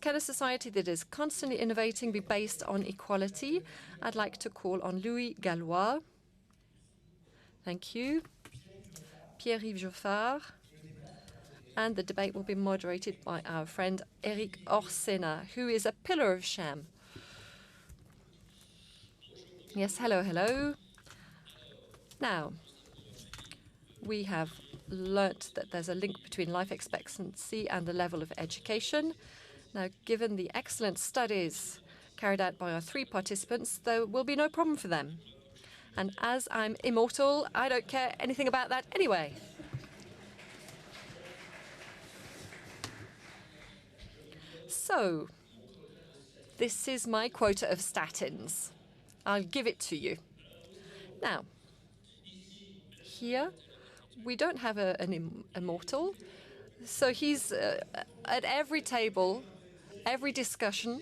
can a society that is constantly innovating be based on equality? I'd like to call on Louis Gallois. Thank you. Pierre-Yves Joffard. And the debate will be moderated by our friend Eric Orsena, who is a pillar of sham. Yes, hello, hello. Now, we have learnt that there's a link between life expectancy and the level of education. Now, given the excellent studies carried out by our 3 participants, there will be no problem for them. And as I'm immortal, I don't care anything about that anyway. So, this is my quota of statins. I'll give it to you. Now, here, we don't have an immortal. So he's at every table, every discussion.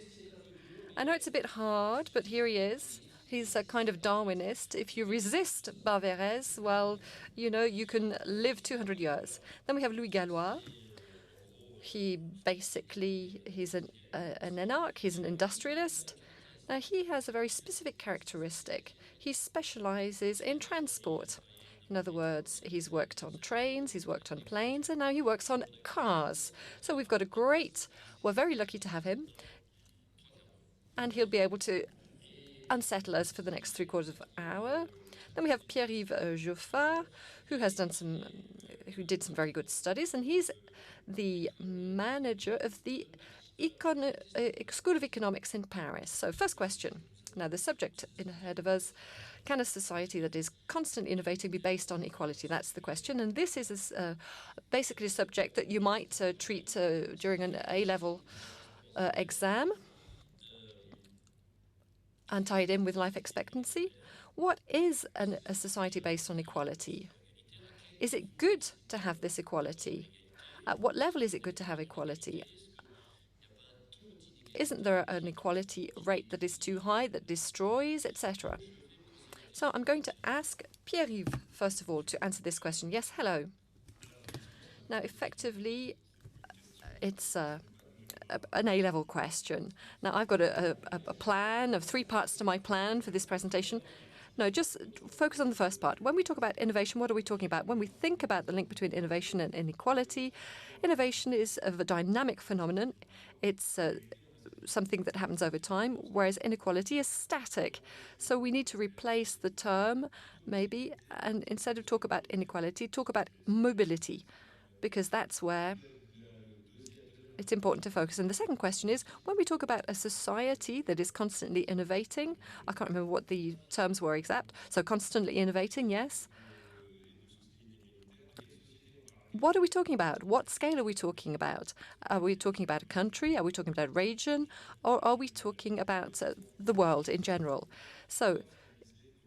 I know it's a bit hard, but here he is. He's a kind of Darwinist. If you resist Barberès, well, you know, you can live 200 years. Then we have Louis Gallois. He's an anarch, he's an industrialist. Now, he has a very specific characteristic. He specializes in transport. In other words, he's worked on trains, he's worked on planes, and now he works on cars. So we've got we're very lucky to have him. And he'll be able to unsettle us for the next 3/4 of an hour. Then we have Pierre-Yves Joffard, who did some very good studies, and he's the manager of the School of Economics in Paris. So first question. Now, the subject ahead of us, can a society that is constantly innovating be based on equality? That's the question. And this is basically a subject that you might treat during an A-level exam and tie it in with life expectancy. What is a society based on equality? Is it good to have this equality? At what level is it good to have equality? Isn't there an equality rate that is too high, that destroys, etc.? So I'm going to ask Pierre-Yves, first of all, to answer this question. Yes, hello. Now, effectively, it's an A-level question. Now, I've got a plan of 3 parts to my plan for this presentation. No, just focus on the first part. When we talk about innovation, what are we talking about? When we think about the link between innovation and inequality, innovation is a dynamic phenomenon. It's something that happens over time, whereas inequality is static. So we need to replace the term, maybe, and instead of talk about inequality, talk about mobility, because that's where it's important to focus. And the second question is, when we talk about a society that is constantly innovating, I can't remember what the terms were exact, so constantly innovating, yes. What are we talking about? What scale are we talking about? Are we talking about a country? Are we talking about a region? Or are we talking about the world in general? So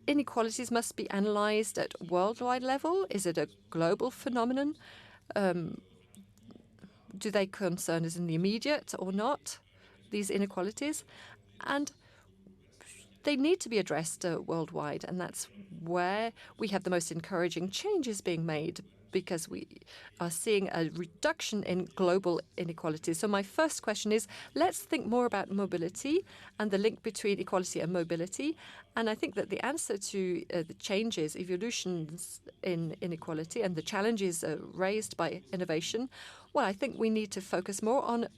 inequalities must be analyzed at worldwide level. Is it a global phenomenon? Do they concern us in the immediate or not, these inequalities? And they need to be addressed worldwide, and that's where we have the most encouraging changes being made, because we are seeing a reduction in global inequalities. So my first question is, let's think more about mobility and the link between equality and mobility. And I think that the answer to the changes, evolutions in inequality and the challenges raised by innovation, well, I think we need to focus more on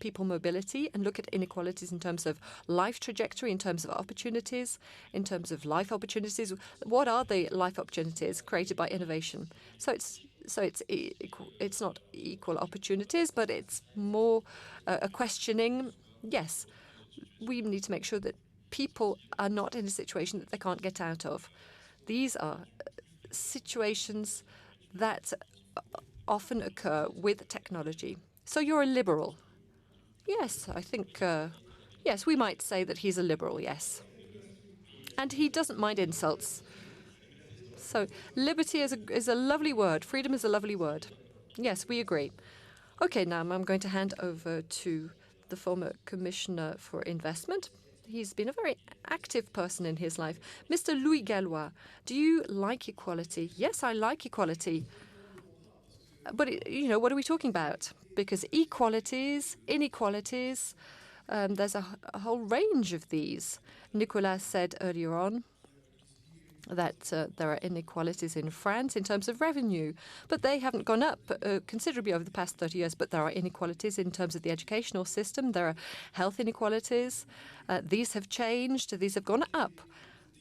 people mobility and look at inequalities in terms of life trajectory, in terms of opportunities, in terms of life opportunities. What are the life opportunities created by innovation? So it's not equal opportunities, but it's more a questioning. Yes, we need to make sure that people are not in a situation that they can't get out of. These are situations that often occur with technology. So you're a liberal. Yes, I think, yes, we might say that he's a liberal, yes. And he doesn't mind insults. So liberty is a lovely word. Freedom is a lovely word. Yes, we agree. Okay, now I'm going to hand over to the former Commissioner for Investment. He's been a very active person in his life. Mr. Louis Gallois, do you like equality? Yes, I like equality. But, you know, what are we talking about? because equalities, inequalities, there's a whole range of these. Nicolas said earlier on that there are inequalities in France in terms of revenue, but they haven't gone up considerably over the past 30 years. But there are inequalities in terms of the educational system. There are health inequalities. These have changed. These have gone up.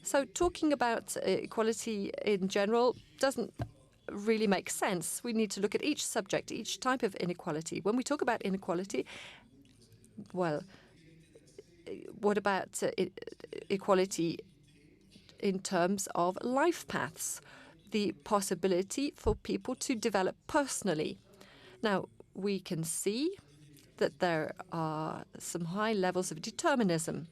So talking about equality in general doesn't really make sense. We need to look at each subject, each type of inequality. When we talk about inequality, well, what about equality in terms of life paths, the possibility for people to develop personally? Now, we can see that there are some high levels of determinism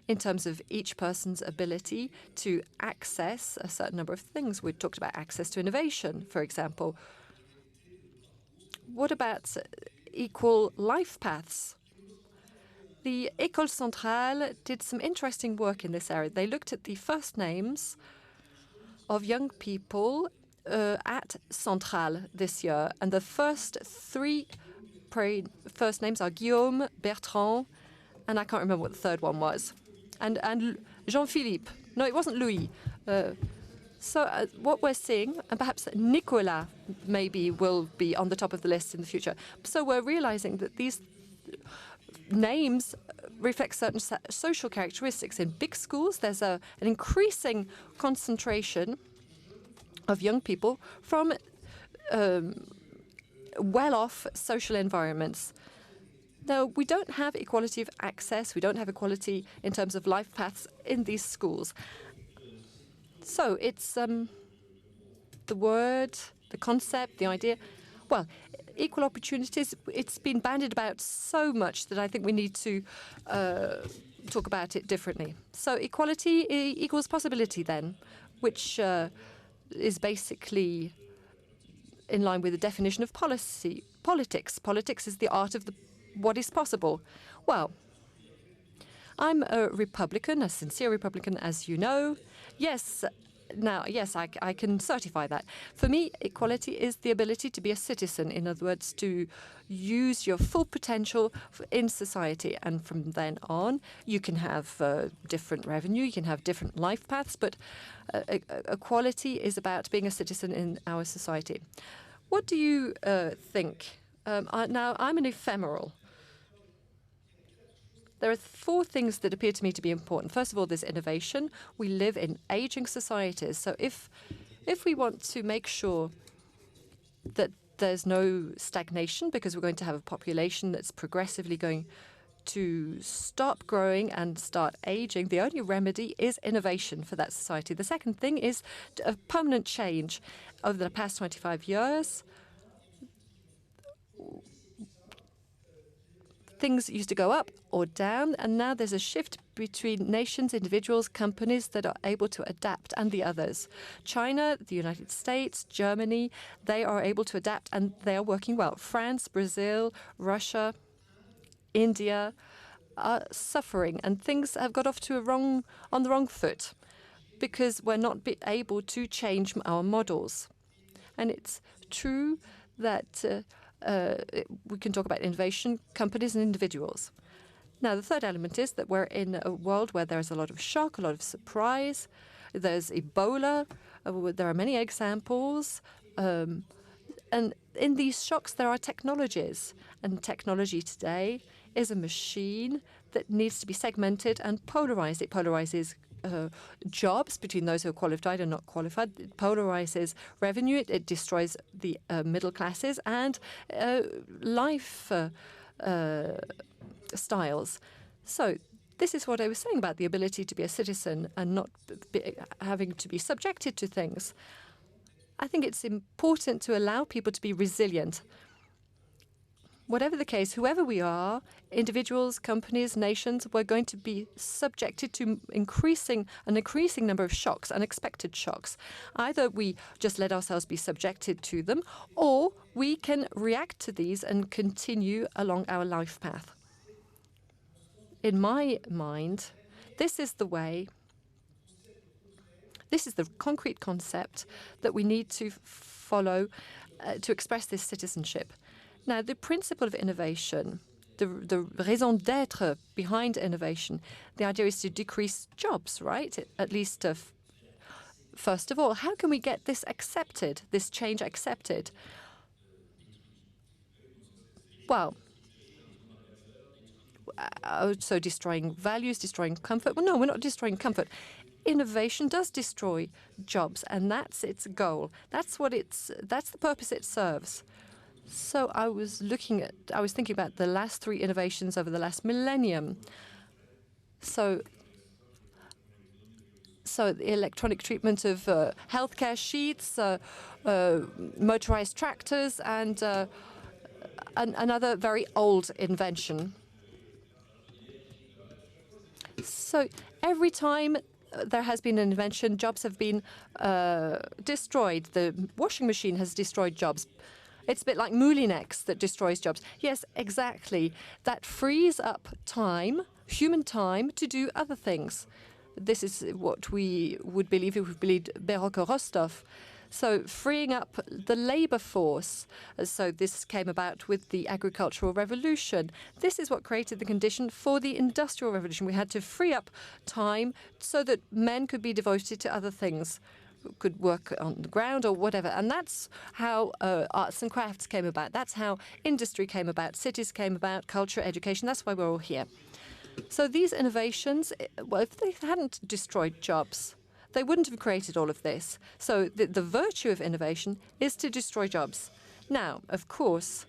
in terms of each person's ability to access a certain number of things. We talked about access to innovation, for example. What about equal life paths? The École Centrale did some interesting work in this area. They looked at the first names of young people at Centrale this year, and the first three first names are Guillaume, Bertrand, and I can't remember what the third one was, and Jean-Philippe. No, it wasn't Louis. So what we're seeing, and perhaps Nicolas maybe will be on the top of the list in the future. So we're realizing that these names reflect certain social characteristics. In big schools, there's an increasing concentration of young people from well-off social environments. Now, we don't have equality of access. We don't have equality in terms of life paths in these schools. So it's the word, the concept, the idea. Well, equal opportunities, it's been bandied about so much that I think we need to talk about it differently. So equality equals possibility then, which is basically in line with the definition of politics. Politics is the art of what is possible. Well, I'm a Republican, a sincere Republican, as you know. Yes, now, yes, I can certify that. For me, equality is the ability to be a citizen. In other words, to use your full potential in society. And from then on, you can have different revenue, you can have different life paths, but equality is about being a citizen in our society. What do you think? Now, I'm an ephemeral. There are four things that appear to me to be important. First of all, there's innovation. We live in aging societies. So if we want to make sure that there's no stagnation, because we're going to have a population that's progressively going to stop growing and start aging, the only remedy is innovation for that society. The second thing is a permanent change. Over the past 25 years, things used to go up or down, and now there's a shift between nations, individuals, companies that are able to adapt and the others. China, the United States, Germany, they are able to adapt and they are working well. France, Brazil, Russia, India are suffering, and things have got off to on the wrong foot because we're not able to change our models. And it's true that we can talk about innovation, companies and individuals. Now, the third element is that we're in a world where there's a lot of shock, a lot of surprise. There's Ebola. There are many examples. And in these shocks, there are technologies. And technology today is a machine that needs to be segmented and polarized. It polarizes jobs between those who are qualified and not qualified. It polarizes revenue. It destroys the middle classes and life styles. So this is what I was saying about the ability to be a citizen and not having to be subjected to things. I think it's important to allow people to be resilient. Whatever the case, whoever we are, individuals, companies, nations, we're going to be subjected to an increasing number of shocks, unexpected shocks. Either we just let ourselves be subjected to them, or we can react to these and continue along our life path. In my mind, this is the way, this is the concrete concept that we need to follow to express this citizenship. Now, the principle of innovation, the raison d'être behind innovation, the idea is to decrease jobs, right? At least first of all, how can we get this accepted, this change accepted? Well, so destroying values, destroying comfort. Well, no, we're not destroying comfort. Innovation does destroy jobs, and that's its goal. That's the purpose it serves. So I was thinking about the last 3 innovations over the last millennium. So the electronic treatment of healthcare sheets, motorized tractors, and another very old invention. So every time there has been an invention, jobs have been destroyed. The washing machine has destroyed jobs. It's a bit like Moulinex that destroys jobs. Yes, exactly. That frees up time, human time, to do other things. This is what we would believe if we believed Berok or Rostov. So freeing up the labor force. So this came about with the agricultural revolution. This is what created the condition for the industrial revolution. We had to free up time so that men could be devoted to other things, could work on the ground or whatever. And that's how arts and crafts came about. That's how industry came about, cities came about, culture, education. That's why we're all here. So these innovations, well, if they hadn't destroyed jobs, they wouldn't have created all of this. So the virtue of innovation is to destroy jobs. Now, of course,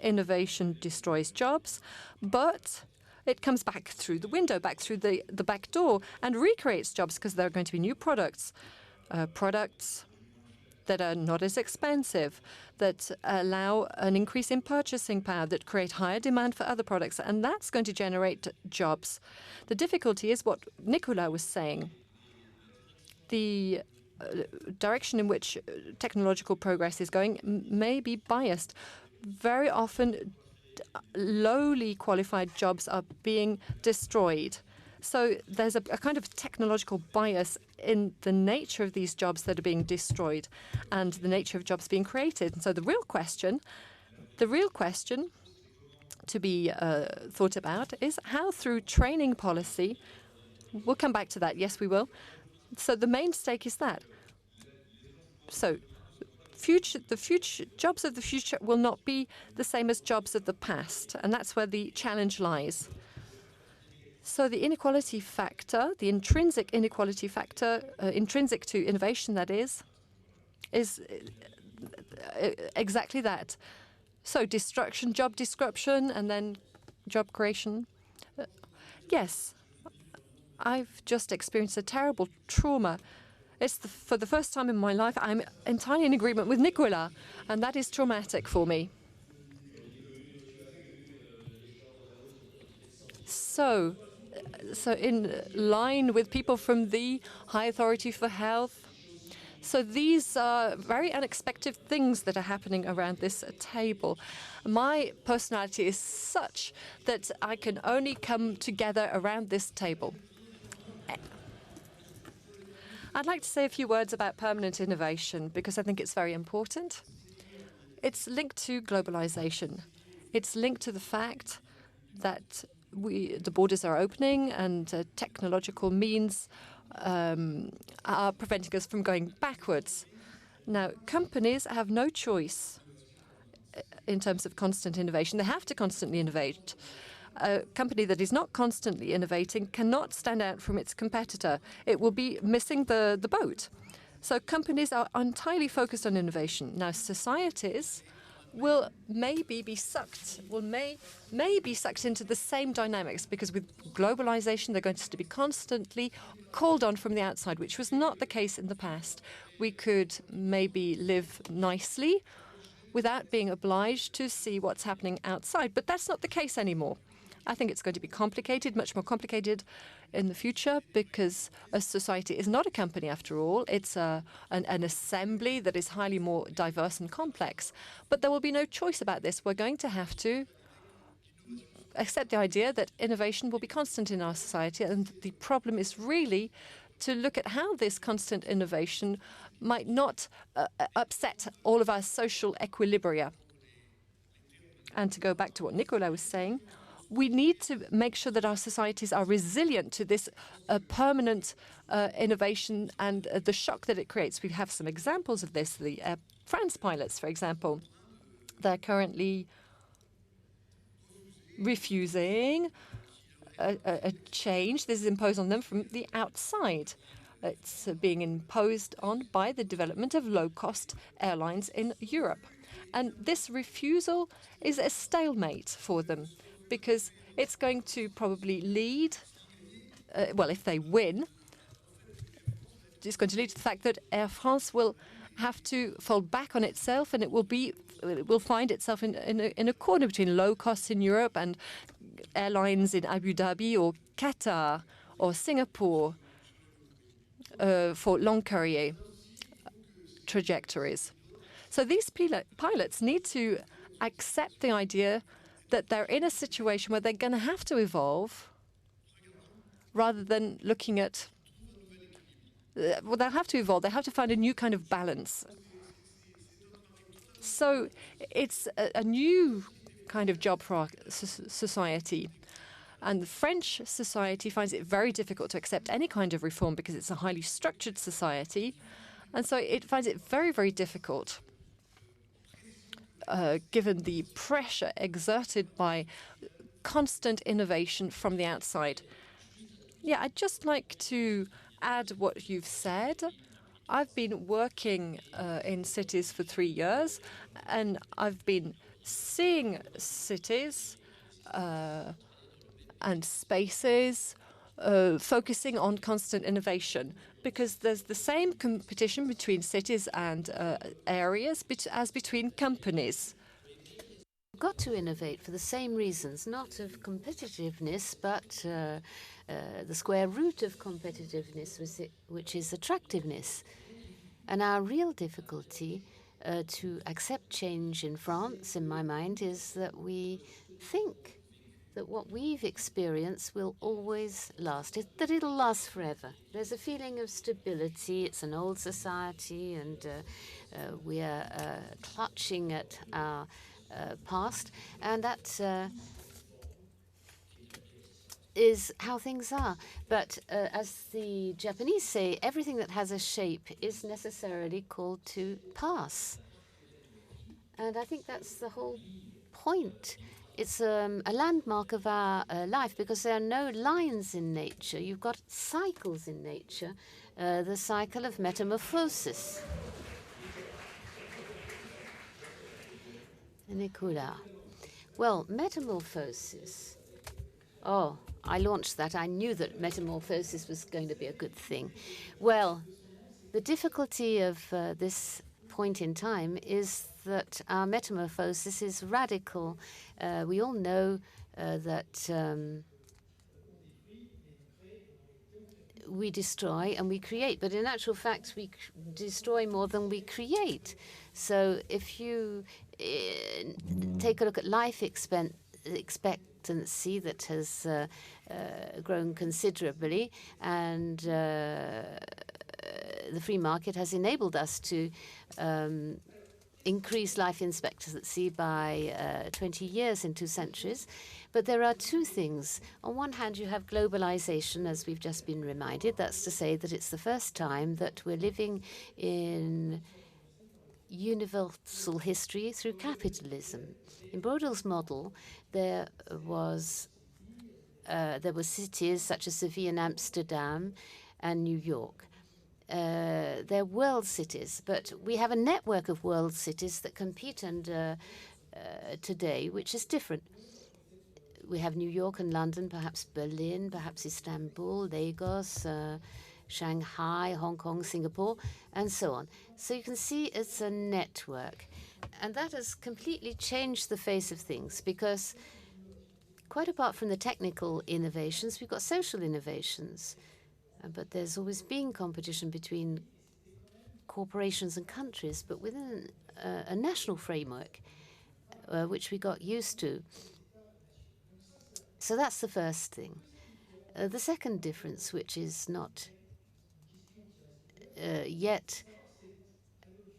innovation destroys jobs, but it comes back through the window, back through the back door, and recreates jobs because there are going to be new products, products that are not as expensive, that allow an increase in purchasing power, that create higher demand for other products, and that's going to generate jobs. The difficulty is what Nicolas was saying. The direction in which technological progress is going may be biased. Very often, lowly qualified jobs are being destroyed. So there's a kind of technological bias in the nature of these jobs that are being destroyed and the nature of jobs being created. And so the real question to be thought about is how through training policy, we'll come back to that, yes we will. So the main stake is that. So the future jobs of the future will not be the same as jobs of the past, and that's where the challenge lies. So the inequality factor, the intrinsic inequality factor, intrinsic to innovation, that is exactly that. So destruction, job destruction, and then job creation. Yes, I've just experienced a terrible trauma. It's for the first time in my life, I'm entirely in agreement with Nicolas, and that is traumatic for me. So in line with people from the High Authority for Health. So these are very unexpected things that are happening around this table. My personality is such that I can only come together around this table. I'd like to say a few words about permanent innovation because I think it's very important. It's linked to globalization. It's linked to the fact that the borders are opening and technological means are preventing us from going backwards. Now, companies have no choice in terms of constant innovation. They have to constantly innovate. A company that is not constantly innovating cannot stand out from its competitor. It will be missing the boat. So companies are entirely focused on innovation. Now, societies will maybe be sucked into the same dynamics because with globalization, they're going to be constantly called on from the outside, which was not the case in the past. We could maybe live nicely without being obliged to see what's happening outside, but that's not the case anymore. I think it's going to be complicated, much more complicated in the future because a society is not a company after all. It's an assembly that is highly more diverse and complex. But there will be no choice about this. We're going to have to accept the idea that innovation will be constant in our society. And the problem is really to look at how this constant innovation might not upset all of our social equilibria. And to go back to what Nicolas was saying, we need to make sure that our societies are resilient to this permanent innovation and the shock that it creates. We have some examples of this. The Air France pilots, for example, they're currently refusing a change. This is imposed on them from the outside. It's being imposed on by the development of low-cost airlines in Europe. And this refusal is a stalemate for them because it's going to probably lead, well, if they win, it's going to lead to the fact that Air France will have to fall back on itself, and it will find itself in a corner between low costs in Europe and airlines in Abu Dhabi or Qatar or Singapore for long courier trajectories. So these pilots need to accept the idea that they're in a situation where they're going to have to evolve rather than looking at, well, they'll have to evolve. They have to find a new kind of balance. So it's a new kind of job for our society. And the French society finds it very difficult to accept any kind of reform because it's a highly structured society. And so it finds it very, very difficult, given the pressure exerted by constant innovation from the outside. Yeah, I'd just like to add what you've said. I've been working in cities for 3 years, and I've been seeing cities and spaces focusing on constant innovation, because there's the same competition between cities and areas as between companies. We've got to innovate for the same reasons, not of competitiveness, but the square root of competitiveness, which is attractiveness. And our real difficulty to accept change in France, in my mind, is that we think that what we've experienced will always last, that it'll last forever. There's a feeling of stability. It's an old society, and we are clutching at our past, and that is how things are. But as the Japanese say, everything that has a shape is necessarily called to pass. And I think that's the whole point. It's a landmark of our life, because there are no lines in nature. You've got cycles in nature, the cycle of metamorphosis. Nicolas. Well, metamorphosis. Oh, I launched that. I knew that metamorphosis was going to be a good thing. Well, the difficulty of this point in time is that our metamorphosis is radical. We all know that we destroy and we create, but in actual fact, we destroy more than we create. So if you take a look at life expectancy that has grown considerably, and the free market has enabled us to increase life expectancy by 20 years in 2 centuries. But there are two things. On one hand, you have globalization, as we've just been reminded. That's to say that it's the first time that we're living in universal history through capitalism. In Brodel's model, there were cities such as Seville and Amsterdam and New York. They're world cities, but we have a network of world cities that compete today, which is different. We have New York and London, perhaps Berlin, perhaps Istanbul, Lagos, Shanghai, Hong Kong, Singapore, and so on. So you can see it's a network. And that has completely changed the face of things, because quite apart from the technical innovations, we've got social innovations. But there's always been competition between corporations and countries, but within a national framework, which we got used to. So that's the first thing. The second difference, which is not yet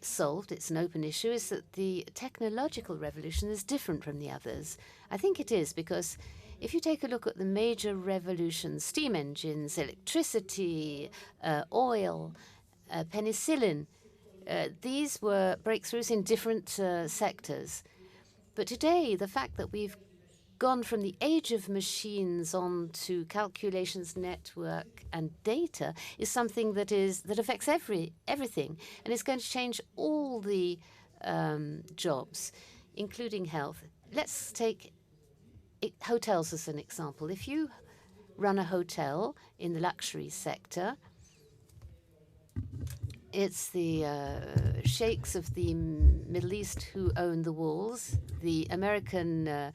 solved, it's an open issue, is that the technological revolution is different from the others. I think it is because if you take a look at the major revolutions, steam engines, electricity, oil, penicillin, these were breakthroughs in different sectors. But today, the fact that we've gone from the age of machines on to calculations, network, and data is something that affects everything, and it's going to change all the jobs, including health. Let's take hotels as an example. If you run a hotel in the luxury sector, it's the sheikhs of the Middle East who own the walls. The American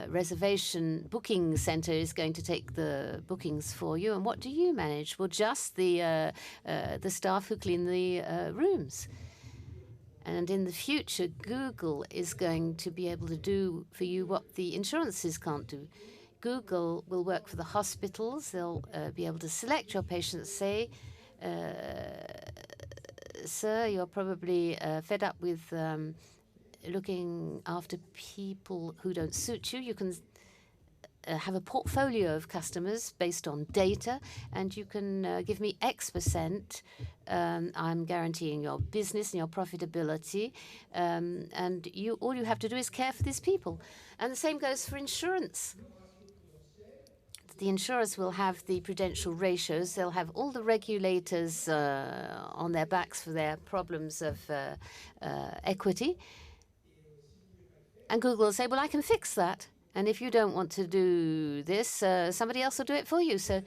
reservation booking center is going to take the bookings for you. And what do you manage? Well, just the staff who clean the rooms. And in the future, Google is going to be able to do for you what the insurances can't do. Google will work for the hospitals. They'll be able to select your patients, say, sir, you're probably fed up with looking after people who don't suit you. You can have a portfolio of customers based on data, and you can give me X%. I'm guaranteeing your business and your profitability, and all you have to do is care for these people. And the same goes for insurance. The insurers will have the prudential ratios. They'll have all the regulators on their backs for their problems of equity. And Google will say, well, I can fix that. And if you don't want to do this, somebody else will do it for you. So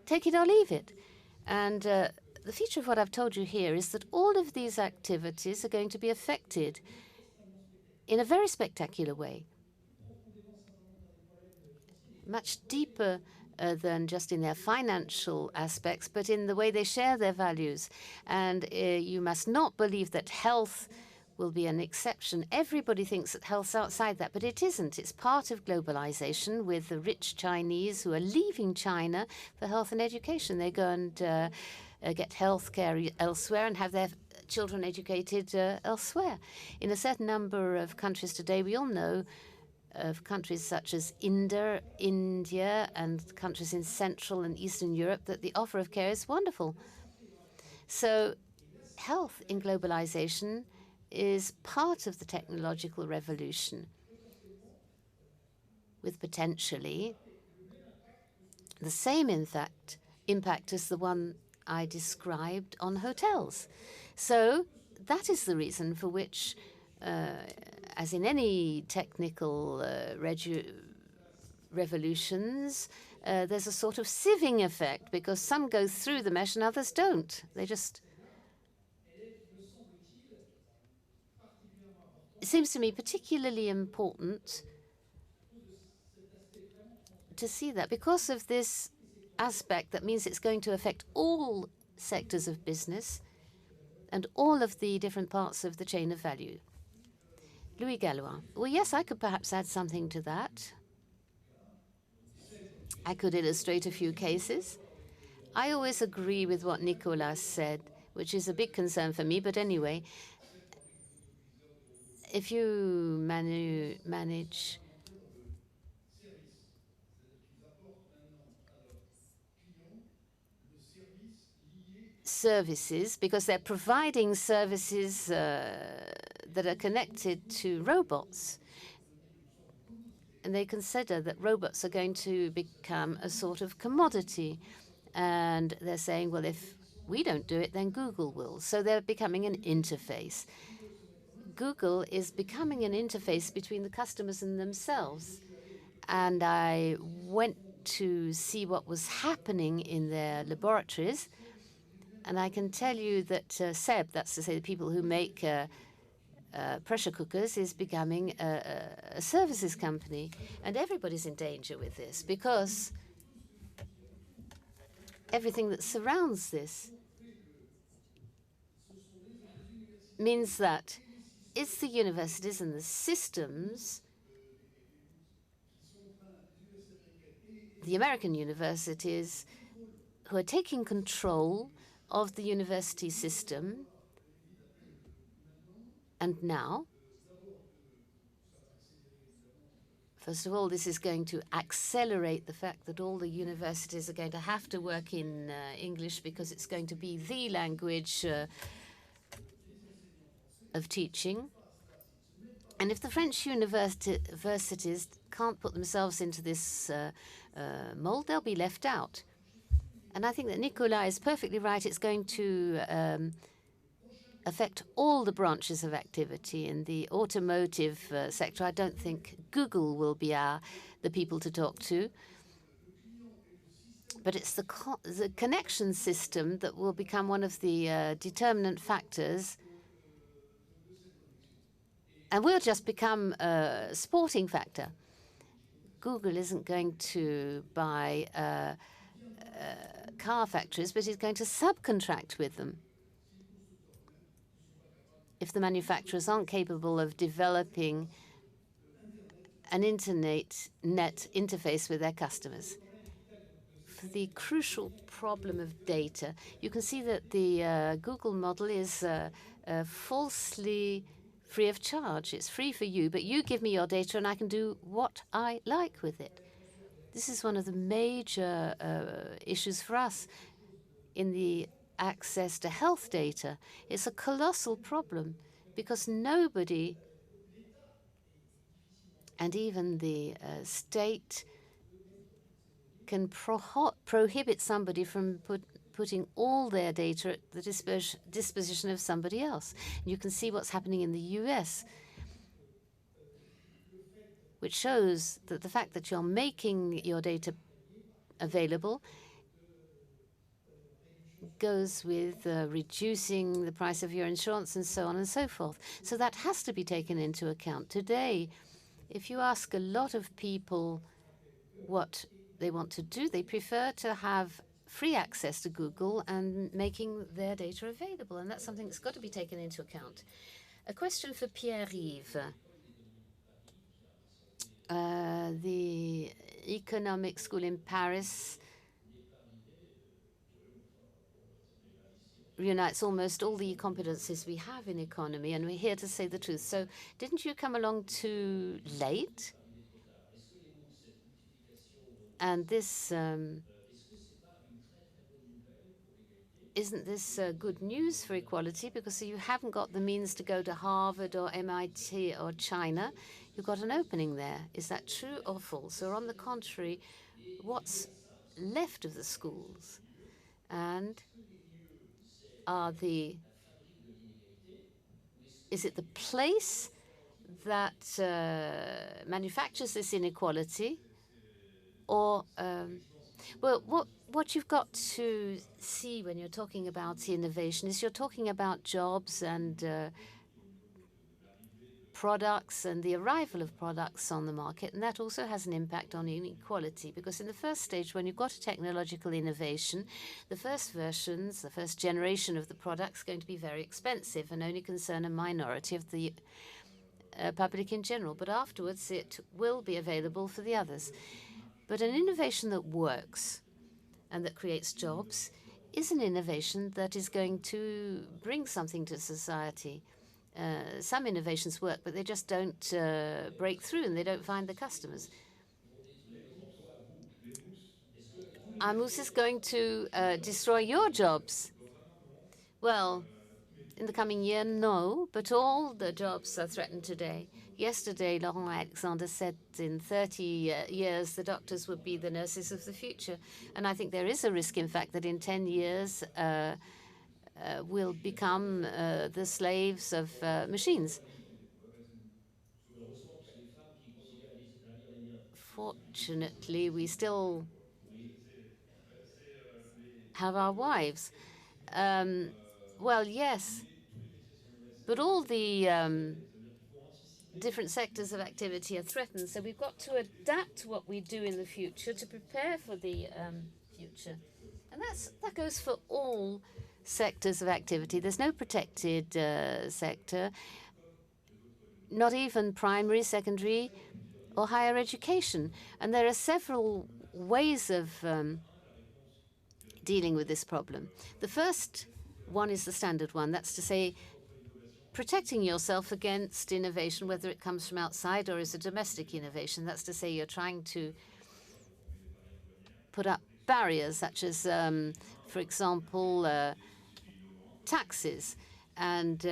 take it or leave it. And the feature of what I've told you here is that all of these activities are going to be affected in a very spectacular way. Much deeper than just in their financial aspects, but in the way they share their values. And you must not believe that health will be an exception. Everybody thinks that health's outside that, but it isn't. It's part of globalization with the rich Chinese who are leaving China for health and education. They go and get health care elsewhere and have their children educated elsewhere. In a certain number of countries today, we all know of countries such as India, and countries in Central and Eastern Europe that the offer of care is wonderful. So health in globalization is part of the technological revolution, with potentially the same, in fact, impact as the one I described on hotels. So that is the reason for which as in any technical revolutions, there's a sort of sieving effect because some go through the mesh and others don't. They just... It seems to me particularly important to see that because of this aspect that means it's going to affect all sectors of business and all of the different parts of the chain of value. Louis Gallois. Well, yes, I could perhaps add something to that. I could illustrate a few cases. I always agree with what Nicolas said, which is a big concern for me. But anyway, if you manage services, because they're providing services that are connected to robots, and they consider that robots are going to become a sort of commodity. And they're saying, well, if we don't do it, then Google will. So they're becoming an interface. Google is becoming an interface between the customers and themselves. And I went to see what was happening in their laboratories. And I can tell you that SEB, that's to say the people who make pressure cookers, is becoming a services company. And everybody's in danger with this because everything that surrounds this means that it's the universities and the systems, the American universities, who are taking control of the university system And now, first of all, this is going to accelerate the fact that all the universities are going to have to work in English because it's going to be the language of teaching. And if the French universities can't put themselves into this mold, they'll be left out. And I think that Nicolas is perfectly right. It's going to affect all the branches of activity. In the automotive sector, I don't think Google will be the people to talk to. But it's the connection system that will become one of the determinant factors. And we'll just become a sporting factor. Google isn't going to buy car factories, but it's going to subcontract with them. If the manufacturers aren't capable of developing an internet interface with their customers. For the crucial problem of data, you can see that the Google model is falsely free of charge. It's free for you, but you give me your data and I can do what I like with it. This is one of the major issues for us in the access to health data. It's a colossal problem because nobody, and even the state, can prohibit somebody from putting all their data at the disposition of somebody else. You can see what's happening in the US, which shows that the fact that you're making your data available goes with reducing the price of your insurance and so on and so forth. So that has to be taken into account. Today, if you ask a lot of people what they want to do, they prefer to have free access to Google and making their data available. And that's something that's got to be taken into account. A question for Pierre-Yves. The economic school in Paris unites almost all the competencies we have in economy, and we're here to say the truth. So didn't you come along too late? And this isn't this good news for equality? Because you haven't got the means to go to Harvard or MIT or China. You've got an opening there. Is that true or false? Or on the contrary, what's left of the schools? And is it the place that manufactures this inequality? Or, well, what you've got to see when you're talking about innovation is you're talking about jobs and products and the arrival of products on the market, and that also has an impact on inequality, because in the first stage, when you've got a technological innovation, the first versions, the first generation of the product is going to be very expensive and only concern a minority of the public in general, but afterwards it will be available for the others. But an innovation that works and that creates jobs is an innovation that is going to bring something to society. Some innovations work, but they just don't break through and they don't find the customers. Amos is going to destroy your jobs. Well, in the coming year, no, but all the jobs are threatened today. Yesterday, Laurent Alexander said in 30 years, the doctors would be the nurses of the future. And I think there is a risk, in fact, that in 10 years, we'll become the slaves of machines. Fortunately, we still have our wives. Well, yes, but all the different sectors of activity are threatened. So we've got to adapt what we do in the future to prepare for the future. And that goes for all sectors of activity. There's no protected sector, not even primary, secondary, or higher education. And there are several ways of dealing with this problem. The first one is the standard one. That's to say, protecting yourself against innovation, whether it comes from outside or is a domestic innovation. That's to say, you're trying to put up barriers such as, for example, taxes. And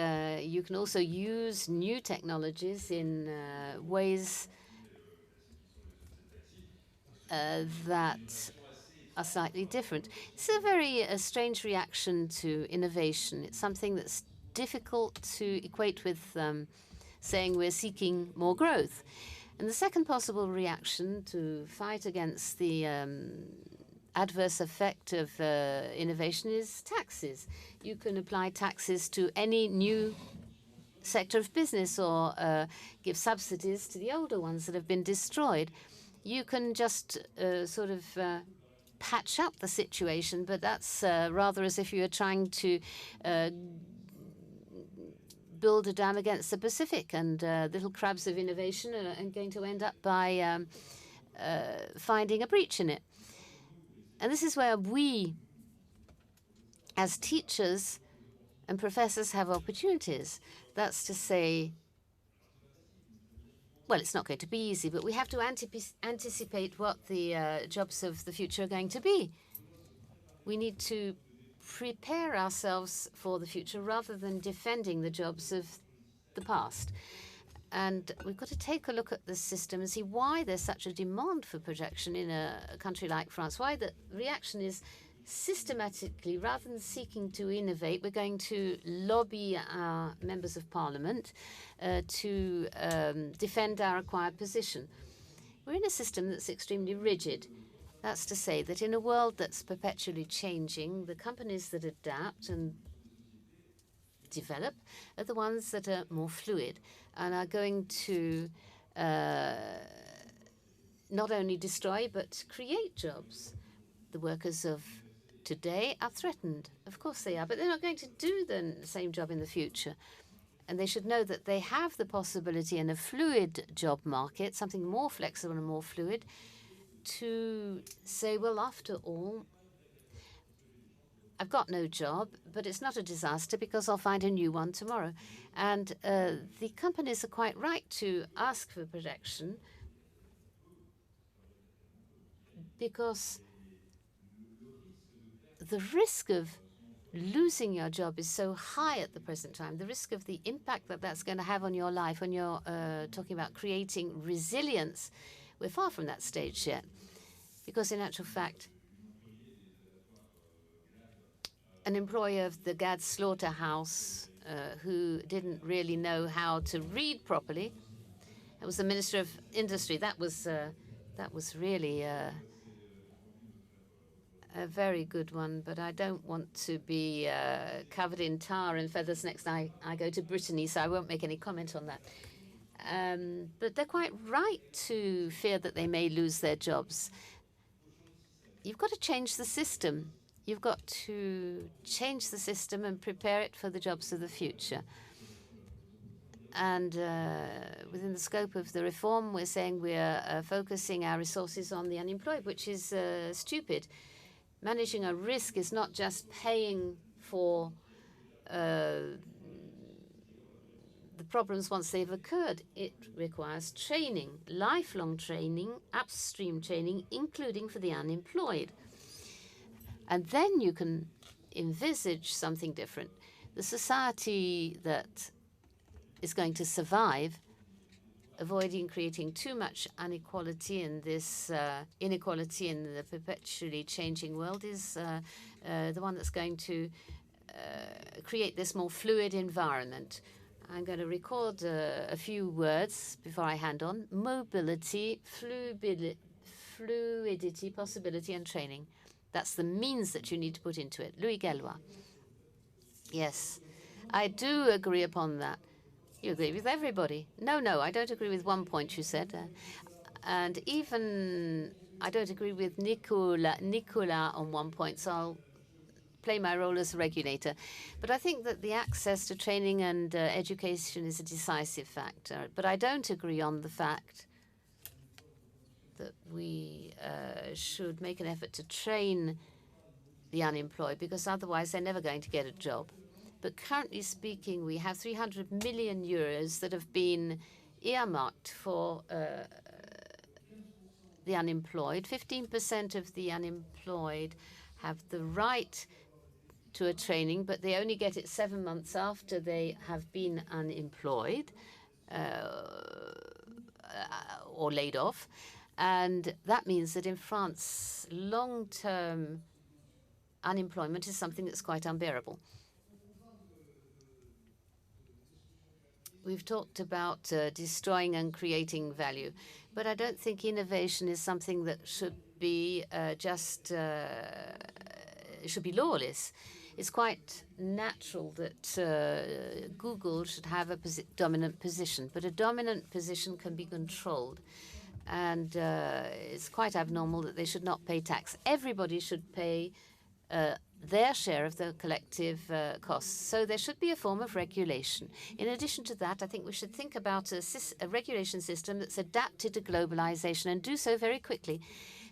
you can also use new technologies in ways that are slightly different. It's a very strange reaction to innovation. It's something that's difficult to equate with saying we're seeking more growth. And the second possible reaction to fight against the adverse effect of innovation is taxes. You can apply taxes to any new sector of business or give subsidies to the older ones that have been destroyed. You can just sort of patch up the situation, but that's rather as if you were trying to build a dam against the Pacific, and little crabs of innovation are going to end up by finding a breach in it. And this is where we, as teachers and professors, have opportunities. That's to say, well, it's not going to be easy, but we have to anticipate what the jobs of the future are going to be. We need to prepare ourselves for the future rather than defending the jobs of the past. And we've got to take a look at the system and see why there's such a demand for projection in a country like France, why the reaction is systematically, rather than seeking to innovate, we're going to lobby our members of parliament to defend our acquired position. We're in a system that's extremely rigid. That's to say that in a world that's perpetually changing, the companies that adapt and develop are the ones that are more fluid and are going to not only destroy but create jobs. The workers of today are threatened. Of course they are, but they're not going to do the same job in the future. And they should know that they have the possibility in a fluid job market, something more flexible and more fluid, to say, well, after all, I've got no job, but it's not a disaster because I'll find a new one tomorrow. And the companies are quite right to ask for protection because the risk of losing your job is so high at the present time. The risk of the impact that that's going to have on your life when you're talking about creating resilience, we're far from that stage yet. Because in actual fact, an employee of the Gad slaughterhouse who didn't really know how to read properly, it was the Minister of Industry. That was really a very good one, but I don't want to be covered in tar and feathers next time I go to Brittany, so I won't make any comment on that. But they're quite right to fear that they may lose their jobs. You've got to change the system. You've got to change the system and prepare it for the jobs of the future. And within the scope of the reform, we're saying we're focusing our resources on the unemployed, which is stupid. Managing a risk is not just paying for the problems once they've occurred. It requires training, lifelong training, upstream training, including for the unemployed. And then you can envisage something different. The society that is going to survive, avoiding creating too much inequality in this inequality in the perpetually changing world, is the one that's going to create this more fluid environment. I'm going to record a few words before I hand on. Mobility, fluidity, possibility, and training. That's the means that you need to put into it. Louis Gallois. Yes, I do agree upon that. You agree with everybody. No, I don't agree with one point you said. And even I don't agree with Nicolas on one point, so I'll play my role as a regulator. But I think that the access to training and education is a decisive factor. But I don't agree on the fact that we should make an effort to train the unemployed, because otherwise they're never going to get a job. But currently speaking, we have 300 million euros that have been earmarked for the unemployed. 15% of the unemployed have the right to a training, but they only get it 7 months after they have been unemployed or laid off. And that means that in France, long-term unemployment is something that's quite unbearable. We've talked about destroying and creating value, but I don't think innovation is something that should be should be lawless. It's quite natural that Google should have a dominant position, but a dominant position can be controlled. And it's quite abnormal that they should not pay tax. Everybody should pay their share of the collective costs. So there should be a form of regulation. In addition to that, I think we should think about a regulation system that's adapted to globalization and do so very quickly,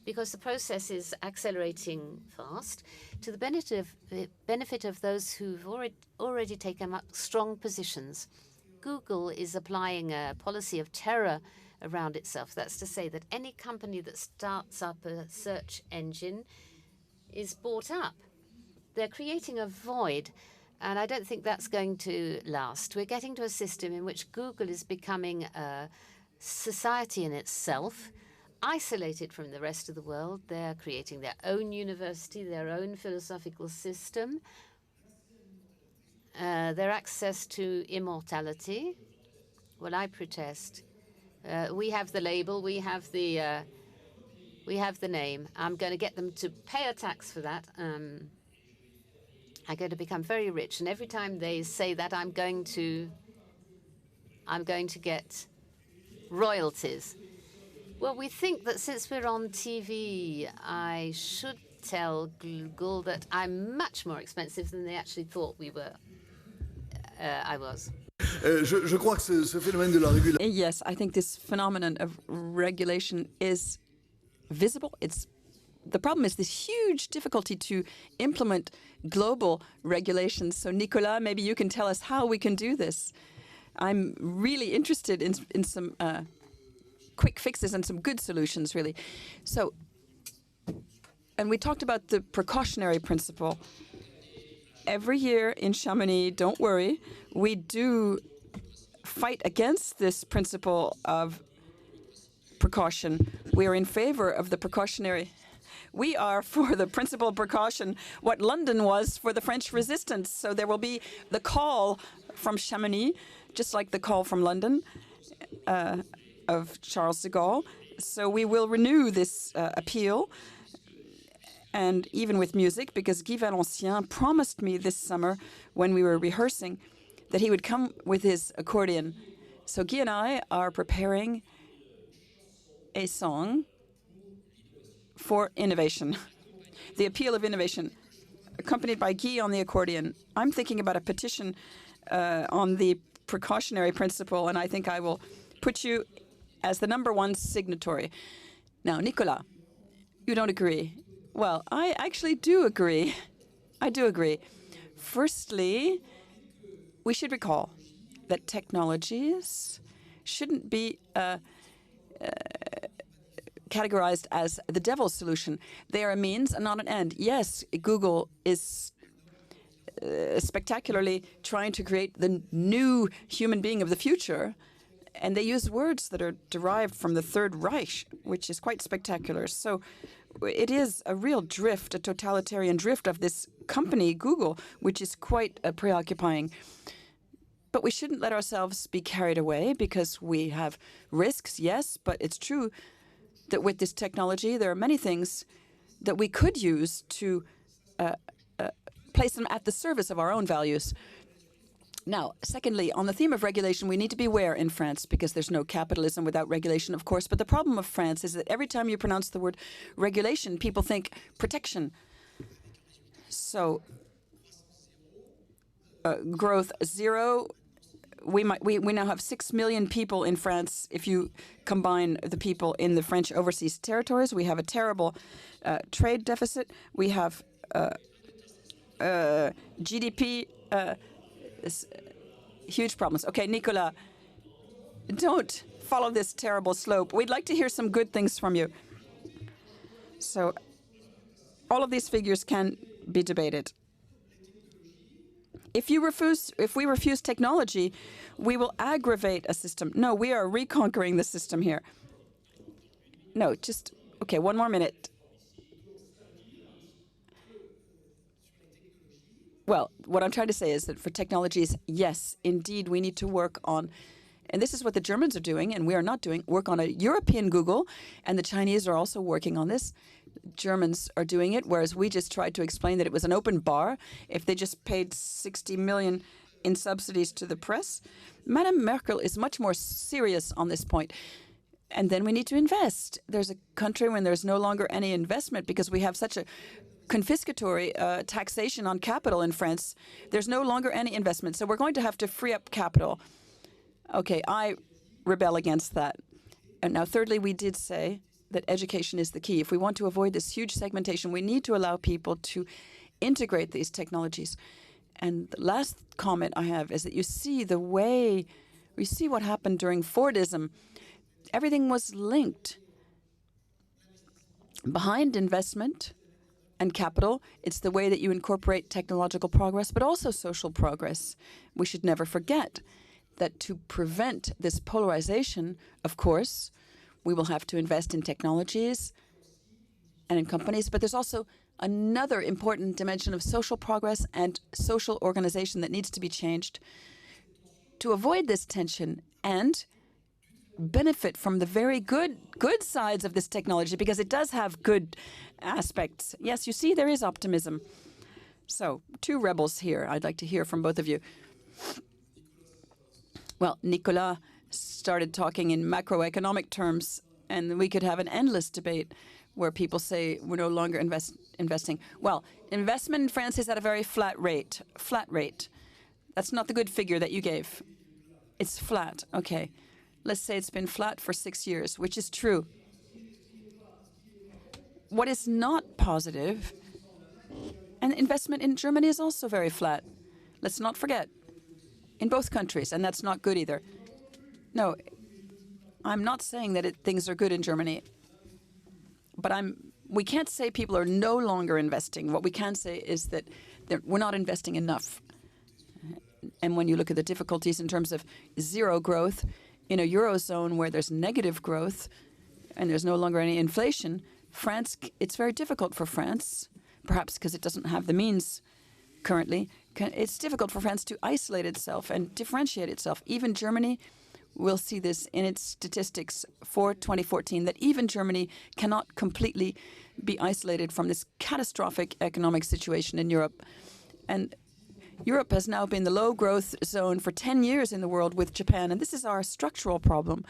because the process is accelerating fast to the benefit of those who've already taken up strong positions. Google is applying a policy of terror around itself. That's to say that any company that starts up a search engine is bought up. They're creating a void, and I don't think that's going to last. We're getting to a system in which Google is becoming a society in itself, isolated from the rest of the world. They're creating their own university, their own philosophical system, their access to immortality. Well, I protest. We have the label, we have the name. I'm going to get them to pay a tax for that. I'm going to become very rich, and every time they say that, I'm going to get royalties. Well, we think that since we're on TV, I should tell Google that I'm much more expensive than they actually thought I was. Yes, I think this phenomenon of regulation is visible. The problem is this huge difficulty to implement global regulations. So, Nicolas, maybe you can tell us how we can do this. I'm really interested in some quick fixes and some good solutions, really. So, and we talked about the precautionary principle. Every year in Chamonix, don't worry, we do fight against this principle of precaution. We are in favor of the precautionary. We are for the principle of precaution, what London was for the French resistance. So there will be the call from Chamonix, just like the call from London of Charles de Gaulle. So we will renew this appeal, and even with music, because Guy Valencien promised me this summer when we were rehearsing that he would come with his accordion. So Guy and I are preparing a song for innovation, the appeal of innovation, accompanied by Guy on the accordion. I'm thinking about a petition on the precautionary principle, and I think I will put you as the #1 signatory. Now, Nicolas, you don't agree. Well, I actually do agree. I do agree. Firstly, we should recall that technologies shouldn't be categorized as the devil's solution. They are a means and not an end. Yes, Google is spectacularly trying to create the new human being of the future, and they use words that are derived from the Third Reich, which is quite spectacular. So it is a real drift, a totalitarian drift of this company, Google, which is quite preoccupying. But we shouldn't let ourselves be carried away, because we have risks, yes, but it's true that with this technology, there are many things that we could use to place them at the service of our own values. Now, secondly, on the theme of regulation, we need to be aware in France, because there's no capitalism without regulation, of course. But the problem of France is that every time you pronounce the word regulation, people think protection. So growth zero. We now have 6 million people in France. If you combine the people in the French overseas territories, we have a terrible trade deficit. We have GDP This huge problems. Okay, Nicolas, don't follow this terrible slope. We'd like to hear some good things from you. So all of these figures can be debated. If we refuse technology, we will aggravate a system. No, we are reconquering the system here. No, just, okay, one more minute. Well, what I'm trying to say is that for technologies, yes, indeed, we need to work on, and this is what the Germans are doing, and we are not doing, work on a European Google, and the Chinese are also working on this. Germans are doing it, whereas we just tried to explain that it was an open bar. If they just paid 60 million in subsidies to the press, Madame Merkel is much more serious on this point. And then we need to invest. There's a country when there's no longer any investment because we have such a confiscatory taxation on capital in France. There's no longer any investment. So we're going to have to free up capital. Okay, I rebel against that. And now, thirdly, we did say that education is the key. If we want to avoid this huge segmentation, we need to allow people to integrate these technologies. And the last comment I have is that you see what happened during Fordism. Everything was linked. Behind investment and capital, it's the way that you incorporate technological progress, but also social progress. We should never forget that to prevent this polarization, of course, we will have to invest in technologies and in companies, but there's also another important dimension of social progress and social organization that needs to be changed to avoid this tension and benefit from the very good sides of this technology, because it does have good aspects. Yes, you see, there is optimism. So, two rebels here. I'd like to hear from both of you. Well, Nicolas started talking in macroeconomic terms, and we could have an endless debate where people say we're no longer investing. Well, investment in France is at a very flat rate. Flat rate. That's not the good figure that you gave. It's flat. Okay. Let's say it's been flat for 6 years, which is true. What is not positive, and investment in Germany is also very flat. Let's not forget, in both countries, and that's not good either. No, I'm not saying that things are good in Germany, but we can't say people are no longer investing. What we can say is that we're not investing enough. And when you look at the difficulties in terms of zero growth, in a Eurozone where there's negative growth and there's no longer any inflation, France, it's very difficult for France, perhaps because it doesn't have the means currently. It's difficult for France to isolate itself and differentiate itself. Even Germany, we'll see this in its statistics for 2014, that even Germany cannot completely be isolated from this catastrophic economic situation in Europe. And Europe has now been the low-growth zone for 10 years in the world with Japan, and this is our structural problem.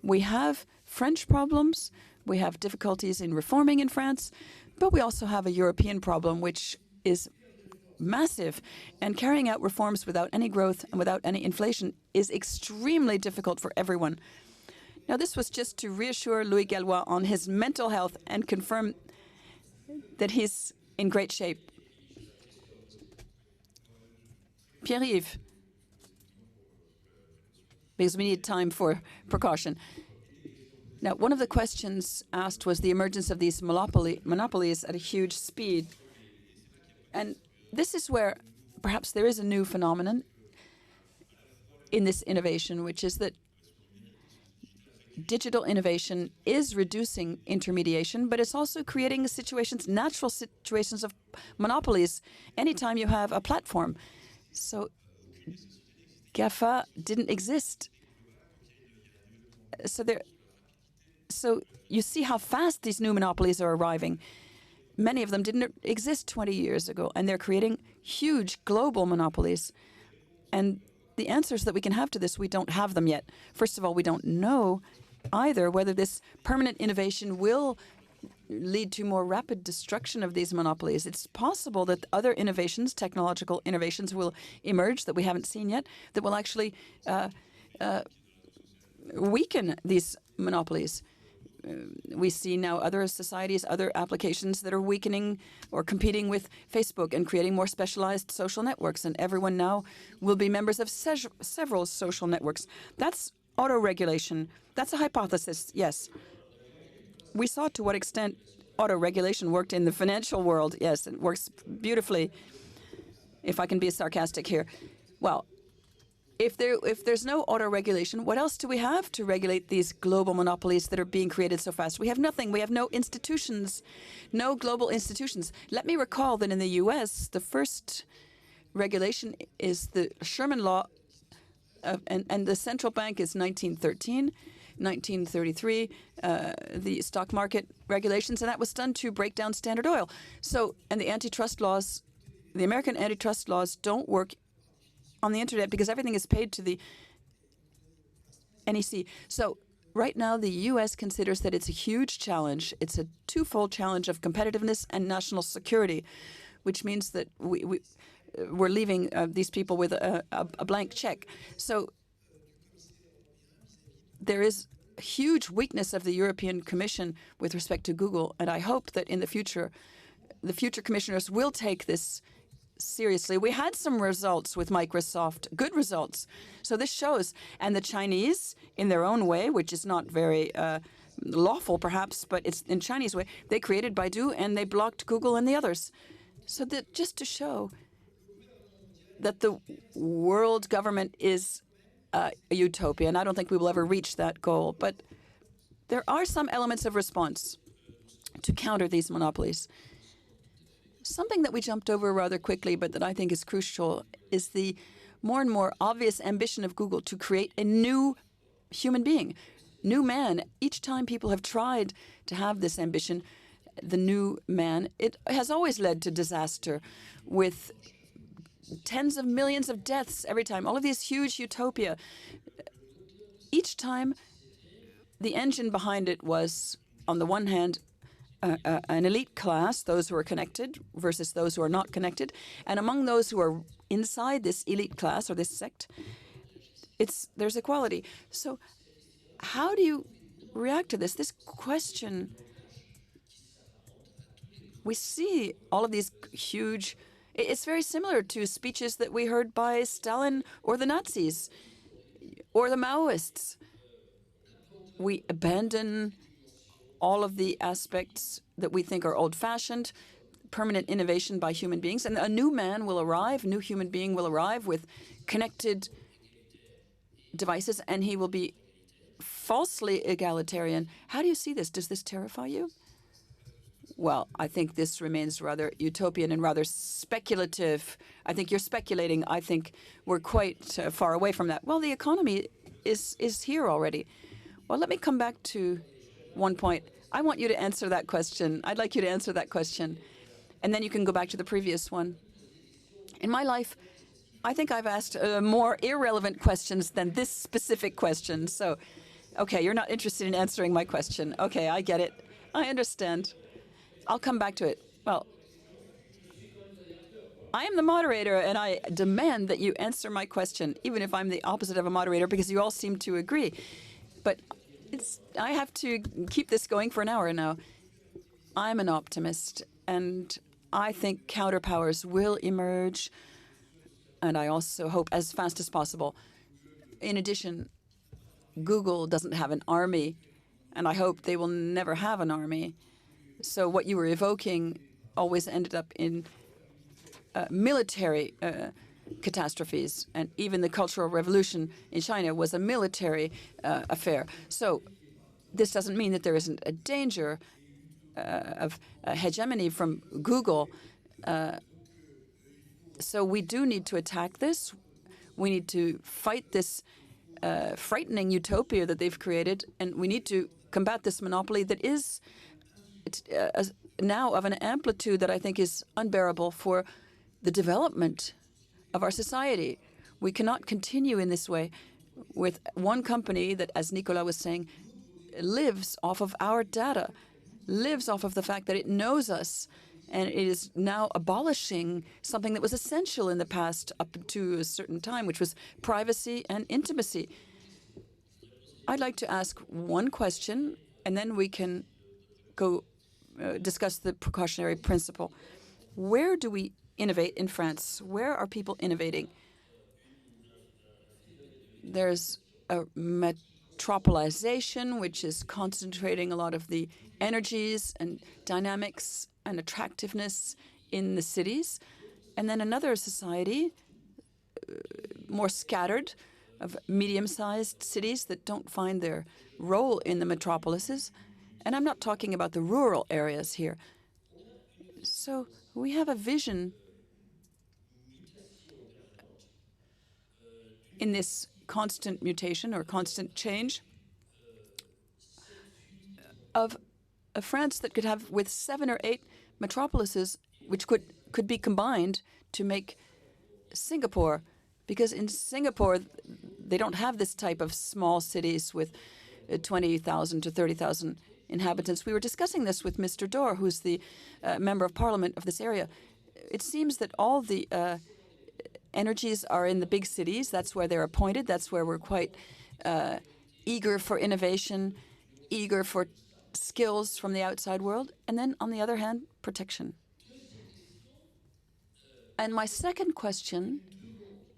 We have French problems, we have difficulties in reforming in France, but we also have a European problem, which is massive, and carrying out reforms without any growth and without any inflation is extremely difficult for everyone. Now, this was just to reassure Louis Gallois on his mental health and confirm that he's in great shape. Pierre-Yves, because we need time for precaution. Now, one of the questions asked was the emergence of these monopolies at a huge speed. And this is where perhaps there is a new phenomenon in this innovation, which is that digital innovation is reducing intermediation, but it's also creating natural situations of monopolies anytime you have a platform. So GAFA didn't exist. So you see how fast these new monopolies are arriving. Many of them didn't exist 20 years ago, and they're creating huge global monopolies. And the answers that we can have to this, we don't have them yet. First of all, we don't know either whether this permanent innovation will lead to more rapid destruction of these monopolies. It's possible that other innovations, technological innovations, will emerge that we haven't seen yet, that will actually weaken these monopolies. we see now other societies, other applications that are weakening or competing with Facebook and creating more specialized social networks. And everyone now will be members of several social networks. That's auto-regulation. That's a hypothesis, yes. We saw to what extent auto-regulation worked in the financial world. Yes, it works beautifully, if I can be sarcastic here. Well, if there's no auto-regulation, what else do we have to regulate these global monopolies that are being created so fast? We have nothing. We have no institutions, no global institutions. Let me recall that in the U.S., the first regulation is the Sherman Law, and the central bank is 1913. 1933, the stock market regulations, and that was done to break down Standard Oil. So, and the antitrust laws, the American antitrust laws don't work on the internet because everything is paid to the NEC. So right now, the U.S. considers that it's a huge challenge. It's a twofold challenge of competitiveness and national security, which means that we're leaving these people with a blank check. So there is a huge weakness of the European Commission with respect to Google, and I hope that in the future commissioners will take this seriously. We had some results with Microsoft, good results. So this shows. And the Chinese, in their own way, which is not very lawful perhaps, but it's in Chinese way, they created Baidu and they blocked Google and the others. So that just to show that the world government is a utopia, and I don't think we will ever reach that goal. But there are some elements of response to counter these monopolies. Something that we jumped over rather quickly, but that I think is crucial, is the more and more obvious ambition of Google to create a new human being, new man. Each time people have tried to have this ambition, the new man, it has always led to disaster with tens of millions of deaths every time. All of these huge utopia. Each time, the engine behind it was, on the one hand, an elite class, those who are connected versus those who are not connected. And among those who are inside this elite class or this sect, there's equality. So how do you react to this? This question, we see all of these huge, it's very similar to speeches that we heard by Stalin or the Nazis or the Maoists. We abandon all of the aspects that we think are old-fashioned, permanent innovation by human beings, and a new man will arrive, a new human being will arrive with connected devices, and he will be falsely egalitarian. How do you see this? Does this terrify you? Well, I think this remains rather utopian and rather speculative. I think you're speculating. I think we're quite far away from that. Well, the economy is here already. Well, let me come back to one point. I want you to answer that question. I'd like you to answer that question. And then you can go back to the previous one. In my life, I think I've asked more irrelevant questions than this specific question. So, okay, you're not interested in answering my question. Okay, I get it. I understand. I'll come back to it. Well, I am the moderator, and I demand that you answer my question, even if I'm the opposite of a moderator, because you all seem to agree. But I have to keep this going for an hour now. I'm an optimist, and I think counterpowers will emerge, and I also hope as fast as possible. In addition, Google doesn't have an army, and I hope they will never have an army. So what you were evoking always ended up in military catastrophes, and even the Cultural Revolution in China was a military affair. So this doesn't mean that there isn't a danger of hegemony from Google. So we do need to attack this. We need to fight this frightening utopia that they've created, and we need to combat this monopoly that is now of an amplitude that I think is unbearable for the development of our society. We cannot continue in this way with one company that, as Nicolas was saying, lives off of our data, lives off of the fact that it knows us, and it is now abolishing something that was essential in the past up to a certain time, which was privacy and intimacy. I'd like to ask one question and then we can go discuss the precautionary principle. Where do we innovate in France? Where are people innovating? There's a metropolization, which is concentrating a lot of the energies and dynamics and attractiveness in the cities. And then another society, more scattered, of medium-sized cities that don't find their role in the metropolises. And I'm not talking about the rural areas here. So we have a vision in this constant mutation or constant change of a France that could have with 7 or 8 metropolises, which could be combined to make Singapore. Because in Singapore, they don't have this type of small cities with 20,000 to 30,000 inhabitants. We were discussing this with Mr. Dorr, who's the member of parliament of this area. It seems that all the energies are in the big cities. That's where they're appointed. That's where we're quite eager for innovation, eager for skills from the outside world. And then, on the other hand, protection. And my second question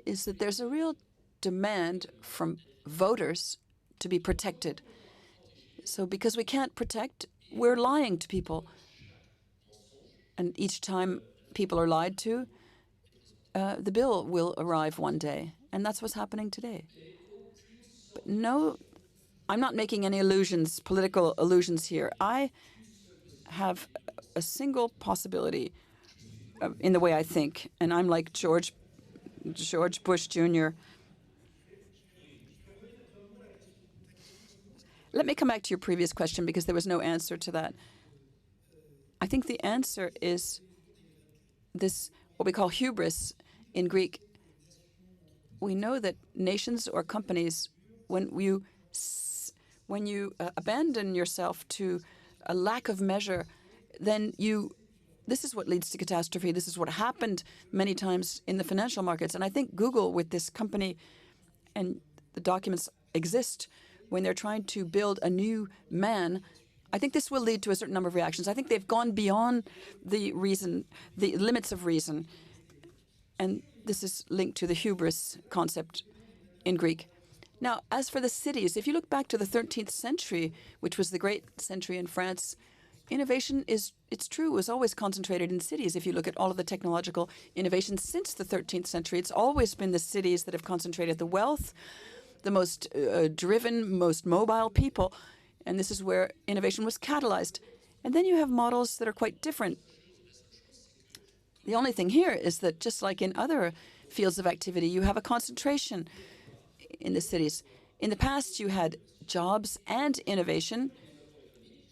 is that there's a real demand from voters to be protected. So because we can't protect, we're lying to people. And each time people are lied to, the bill will arrive one day. And that's what's happening today. But no, I'm not making any illusions, political illusions here. I have a single possibility in the way I think. And I'm like George Bush Jr. Let me come back to your previous question because there was no answer to that. I think the answer is this, what we call hubris in Greek. We know that nations or companies, when you abandon yourself to a lack of measure, then this is what leads to catastrophe. This is what happened many times in the financial markets. And I think Google, with this company, and the documents exist, when they're trying to build a new man, I think this will lead to a certain number of reactions. I think they've gone beyond the limits of reason. And this is linked to the hubris concept in Greek. Now, as for the cities, if you look back to the 13th century, which was the great century in France, innovation it's true, was always concentrated in cities. If you look at all of the technological innovations since the 13th century, it's always been the cities that have concentrated the wealth, the most driven, most mobile people. And this is where innovation was catalyzed. And then you have models that are quite different. The only thing here is that just like in other fields of activity, you have a concentration in the cities. In the past, you had jobs and innovation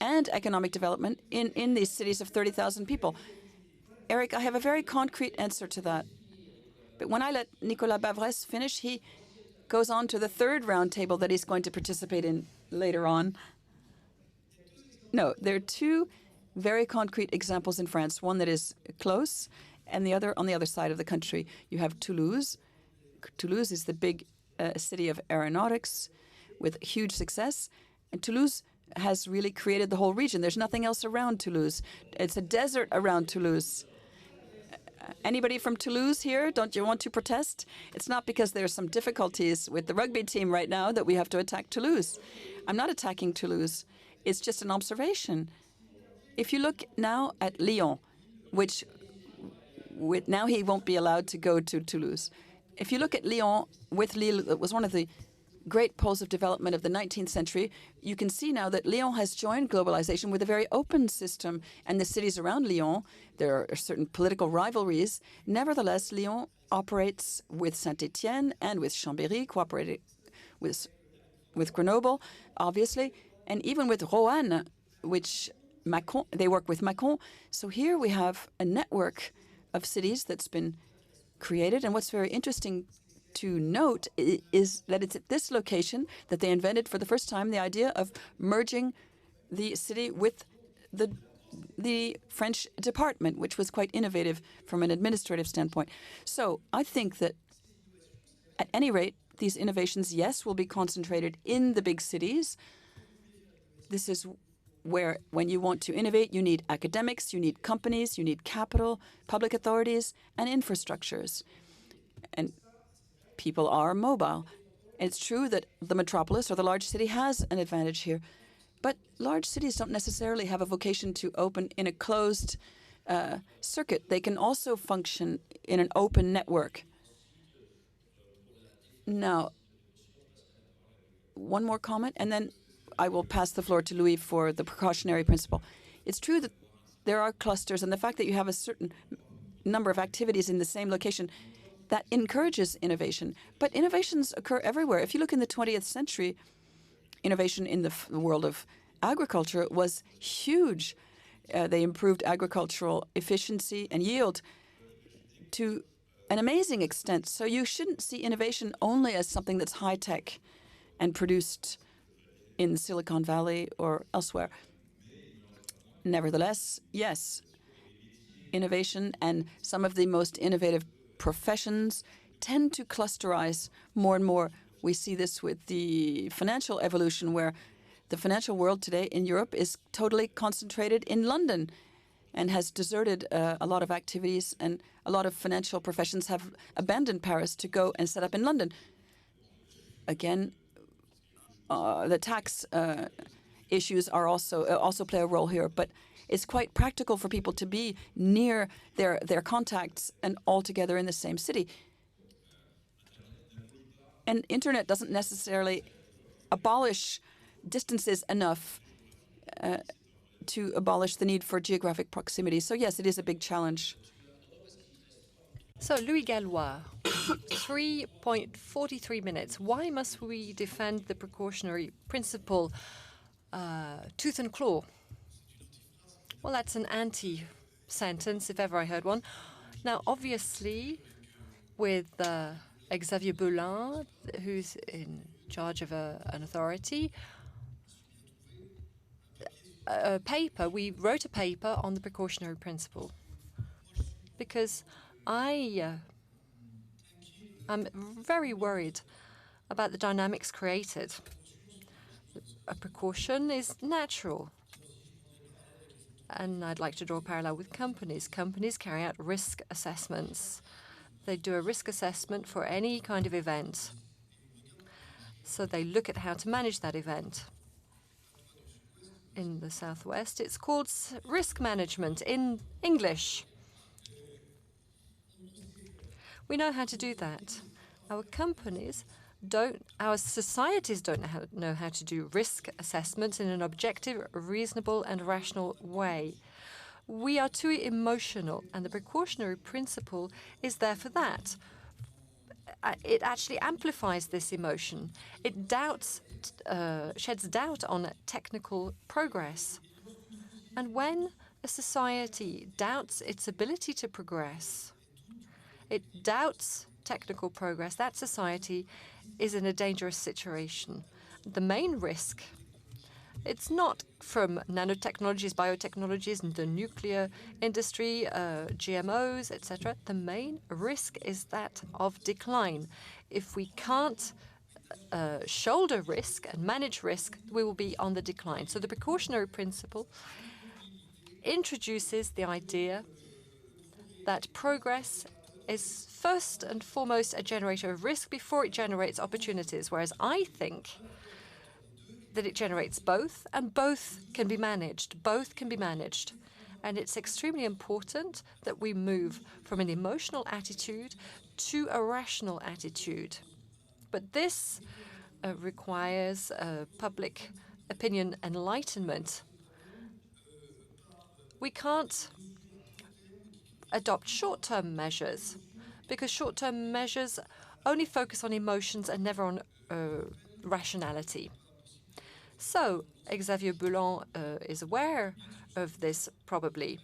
and economic development in these cities of 30,000 people. Eric, I have a very concrete answer to that. But when I let Nicolas Bavresse finish, he goes on to the third roundtable that he's going to participate in later on. No, there are two very concrete examples in France, one that is close and the other on the other side of the country. You have Toulouse. Toulouse is the big city of aeronautics with huge success. And Toulouse has really created the whole region. There's nothing else around Toulouse. It's a desert around Toulouse. Anybody from Toulouse here? Don't you want to protest? It's not because there's some difficulties with the rugby team right now that we have to attack Toulouse. I'm not attacking Toulouse. It's just an observation. If you look now at Lyon, which now he won't be allowed to go to Toulouse. If you look at Lyon with Lille, it was one of the great poles of development of the 19th century, you can see now that Lyon has joined globalization with a very open system. And the cities around Lyon, there are certain political rivalries. Nevertheless, Lyon operates with Saint-Étienne and with Chambéry, cooperating with Grenoble, obviously, and even with Roanne, which Macron, they work with Macron. So here we have a network of cities that's been created. And what's very interesting to note is that it's at this location that they invented for the first time the idea of merging the city with the French department, which was quite innovative from an administrative standpoint. So I think that at any rate, these innovations, yes, will be concentrated in the big cities, This is where, when you want to innovate, you need academics, you need companies, you need capital, public authorities, and infrastructures. And people are mobile. It's true that the metropolis or the large city has an advantage here, but large cities don't necessarily have a vocation to open in a closed circuit. They can also function in an open network. Now, one more comment, and then I will pass the floor to Louis for the precautionary principle. It's true that there are clusters, and the fact that you have a certain number of activities in the same location, that encourages innovation. But innovations occur everywhere. If you look in the 20th century, innovation in the world of agriculture was huge. They improved agricultural efficiency and yield to an amazing extent. So you shouldn't see innovation only as something that's high-tech and produced in Silicon Valley or elsewhere. Nevertheless, yes, innovation and some of the most innovative professions tend to clusterize more and more. We see this with the financial evolution, where the financial world today in Europe is totally concentrated in London and has deserted a lot of activities, and a lot of financial professions have abandoned Paris to go and set up in London. Again, the tax issues are also play a role here, but it's quite practical for people to be near their contacts and all together in the same city. And internet doesn't necessarily abolish distances enough to abolish the need for geographic proximity. So yes, it is a big challenge. So Louis Gallois, 3.43 minutes. Why must we defend the precautionary principle tooth and claw? Well, that's an anti-sentence, if ever I heard one. Now, obviously, with Xavier Boulin, who's in charge of an authority, we wrote a paper on the precautionary principle because I'm very worried about the dynamics created. A precaution is natural. And I'd like to draw a parallel with companies. Companies carry out risk assessments. They do a risk assessment for any kind of event. So they look at how to manage that event. In the Southwest, it's called risk management in English. We know how to do that. Our companies don't, our societies don't know how to do risk assessments in an objective, reasonable, and rational way. We are too emotional, and the precautionary principle is there for that. It actually amplifies this emotion. It sheds doubt on technical progress. And when a society doubts its ability to progress, it doubts technical progress, that society is in a dangerous situation. The main risk, it's not from nanotechnologies, biotechnologies, and the nuclear industry, GMOs, etc. The main risk is that of decline. If we can't shoulder risk and manage risk, we will be on the decline. So the precautionary principle introduces the idea that progress is first and foremost a generator of risk before it generates opportunities, whereas I think that it generates both, and both can be managed. Both can be managed. And it's extremely important that we move from an emotional attitude to a rational attitude. But this requires public opinion enlightenment. We can't adopt short-term measures because short-term measures only focus on emotions and never on rationality. So Xavier Boulin is aware of this, probably.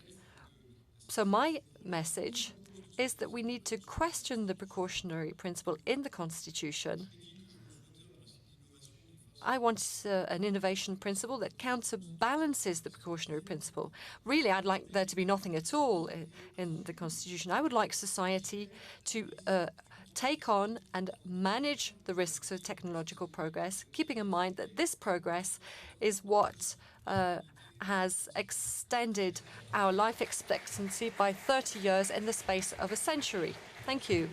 So my message is that we need to question the precautionary principle in the Constitution. I want an innovation principle that counterbalances the precautionary principle. Really, I'd like there to be nothing at all in the Constitution. I would like society to take on and manage the risks of technological progress, keeping in mind that this progress is what has extended our life expectancy by 30 years in the space of a century. Thank you.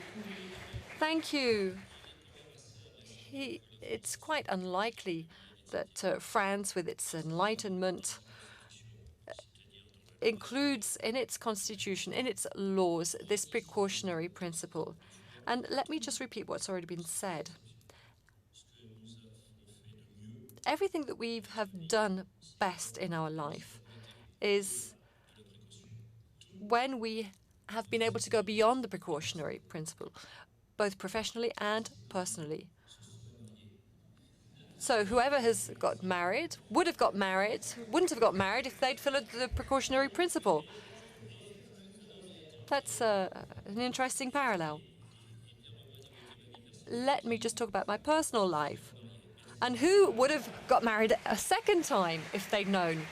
Thank you. It's quite unlikely that France, with its Enlightenment, includes in its constitution, in its laws, this precautionary principle. And let me just repeat what's already been said. Everything that we have done best in our life is when we have been able to go beyond the precautionary principle, both professionally and personally. So whoever has got married would have got married, wouldn't have got married if they'd followed the precautionary principle. That's an interesting parallel. Let me just talk about my personal life. And who would have got married a second time if they'd known?